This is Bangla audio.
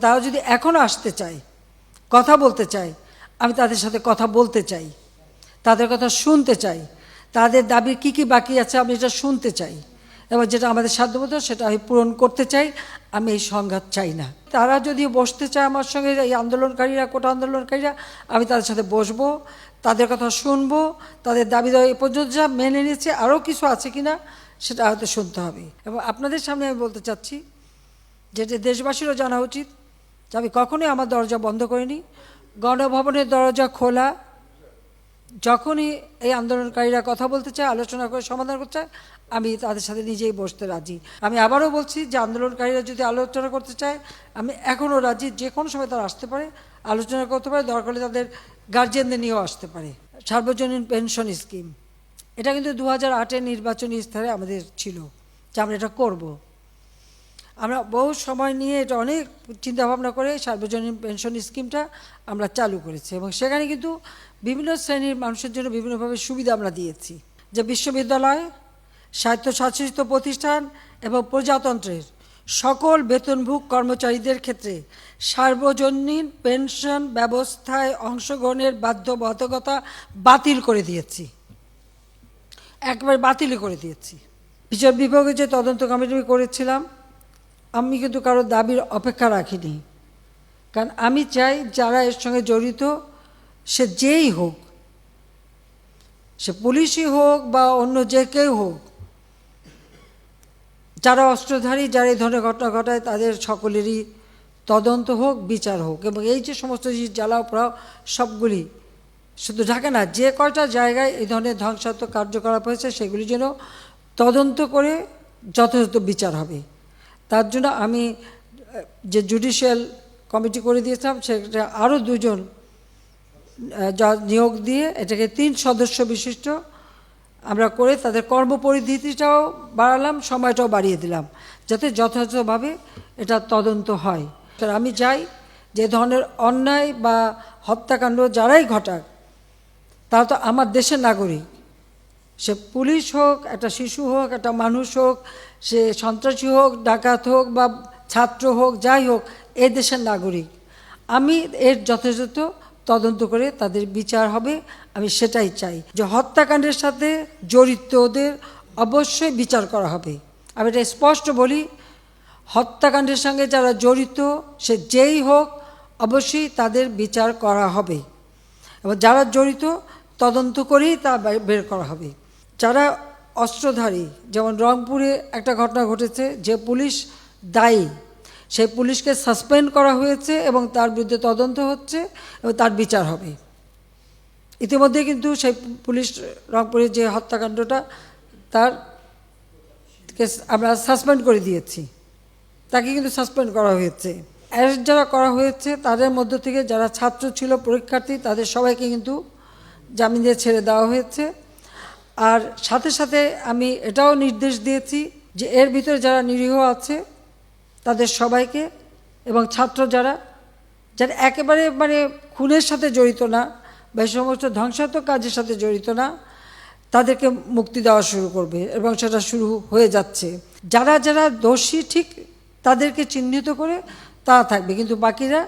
তারা যদি এখনও আসতে চায়, কথা বলতে চায়, আমি তাদের সাথে কথা বলতে চাই, তাদের কথা শুনতে চাই, তাদের দাবি কী কী বাকি আছে আমি এটা শুনতে চাই, এবং যেটা আমাদের সাধ্যমতো সেটা আমি পূরণ করতে চাই। আমি এই সংঘাত চাই না। তারা যদি বসতে চায় আমার সঙ্গে, এই আন্দোলনকারীরা, কোটা আন্দোলনকারীরা, আমি তাদের সাথে বসবো, তাদের কথা শুনবো, তাদের দাবি দেওয়া এ পর্যন্ত যা মেনে নিচ্ছে, আরও কিছু আছে কি না সেটা হয়তো শুনতে হবে। এবং আপনাদের সামনে আমি বলতে চাচ্ছি যেটা দেশবাসীরও জানা উচিত যে আমি কখনোই আমার দরজা বন্ধ করিনি। গণভবনের দরজা খোলা। যখনই এই আন্দোলনকারীরা কথা বলতে চায়, আলোচনা করে সমাধান করতে চায়, আমি তাদের সাথে নিজেই বসতে রাজি। আমি আবারও বলছি যে আন্দোলনকারীরা যদি আলোচনা করতে চায়, আমি এখনও রাজি। যে কোনো সময় তারা আসতে পারে, আলোচনা করতে পারে, দরকার হলে তাদের গার্জিয়ানদের নিয়েও আসতে পারে। সার্বজনীন পেনশন স্কিম, এটা কিন্তু 2008-এর নির্বাচনী ইস্তাহারে আমাদের ছিল যে আমরা এটা করব। আমরা বহু সময় নিয়ে এটা অনেক চিন্তাভাবনা করে সার্বজনীন পেনশন স্কিমটা আমরা চালু করেছি, এবং সেখানে কিন্তু বিভিন্ন শ্রেণীর মানুষের জন্য বিভিন্নভাবে সুবিধা আমরা দিয়েছি। যে বিশ্ববিদ্যালয়, স্বায়ত্তশাসিত প্রতিষ্ঠান এবং প্রজাতন্ত্রের সকল বেতনভোগ কর্মচারীদের ক্ষেত্রে সার্বজনীন পেনশন ব্যবস্থায় অংশগ্রহণের বাধ্যবাধকতা বাতিল করে দিয়েছি, একবারে বাতিল করে দিয়েছি। বিচার বিভাগে যে তদন্ত কমিটি করেছিলাম, আমি কিন্তু কারো দাবির অপেক্ষা রাখিনি, কারণ আমি চাই যারা এর সঙ্গে জড়িত, সে যেই হোক, সে পুলিশই হোক বা অন্য যে কেউ হোক, যারা অস্ত্রধারী, যারা এই ধরনের ঘটনা ঘটায়, তাদের সকলেরই তদন্ত হোক, বিচার হোক। এবং এই যে সমস্ত জিনিস জ্বালাও পোড়াও সবগুলি, শুধু ঢাকা না, যে কয়টা জায়গায় এই ধরনের ধ্বংসাত্মক কার্যকলাপ হয়েছে সেগুলি যেন তদন্ত করে যথাযথ বিচার হবে। তার জন্য আমি যে জুডিশিয়াল কমিটি করে দিয়েছিলাম, সেটা আরও 2 জন নিয়োগ দিয়ে এটাকে 3 সদস্য বিশিষ্ট আমরা করে তাদের কর্মপরিধিটাও বাড়ালাম, সময়টাও বাড়িয়ে দিলাম, যাতে যথাযথভাবে এটা তদন্ত হয়। আমি চাই যে ধরনের অন্যায় বা হত্যাকাণ্ড যারাই ঘটাক, তারা তো আমার দেশের নাগরিক। সে পুলিশ হোক, একটা শিশু হোক, একটা মানুষ হোক, সে সন্ত্রাসী হোক, ডাকাত হোক বা ছাত্র হোক, যাই হোক, এই দেশের নাগরিক। আমি এর যথাযথ তদন্ত করে তাদের বিচার হবে, আমি সেটাই চাই। যে হত্যাকাণ্ডের সাথে জড়িতদের অবশ্যই বিচার করা হবে। আমি এটা স্পষ্ট বলি, হত্যাকাণ্ডের সঙ্গে যারা জড়িত, সে যেই হোক, অবশ্যই তাদের বিচার করা হবে, এবং যারা জড়িত তদন্ত করেই তা বের করা হবে। যারা অস্ত্রধারী, যেমন রংপুরে একটা ঘটনা ঘটেছে, যে পুলিশ দায়ী, সেই পুলিশকে সাসপেন্ড করা হয়েছে এবং তার বিরুদ্ধে তদন্ত হচ্ছে এবং তার বিচার হবে। ইতিমধ্যে কিন্তু সেই পুলিশ, রংপুরের যে হত্যাকাণ্ডটা, তার আমরা সাসপেন্ড করে দিয়েছি, তাকে কিন্তু সাসপেন্ড করা হয়েছে। অ্যারেস্ট যারা করা হয়েছে তাদের মধ্য থেকে যারা ছাত্র ছিল, পরীক্ষার্থী, তাদের সবাইকে কিন্তু জামিন দিয়ে ছেড়ে দেওয়া হয়েছে। আর সাথে সাথে আমি এটাও নির্দেশ দিয়েছি যে এর ভিতরে যারা নিরীহ আছে তাদের সবাইকে, এবং ছাত্র যারা একেবারে খুনের সাথে জড়িত না বা এই সমস্ত ধ্বংসাত্মক কাজের সাথে জড়িত না, তাদেরকে মুক্তি দেওয়া শুরু করবে, এবং সেটা শুরু হয়ে যাচ্ছে। যারা যারা দোষী ঠিক তাদেরকে চিহ্নিত করে তারা থাকবে, কিন্তু বাকিরা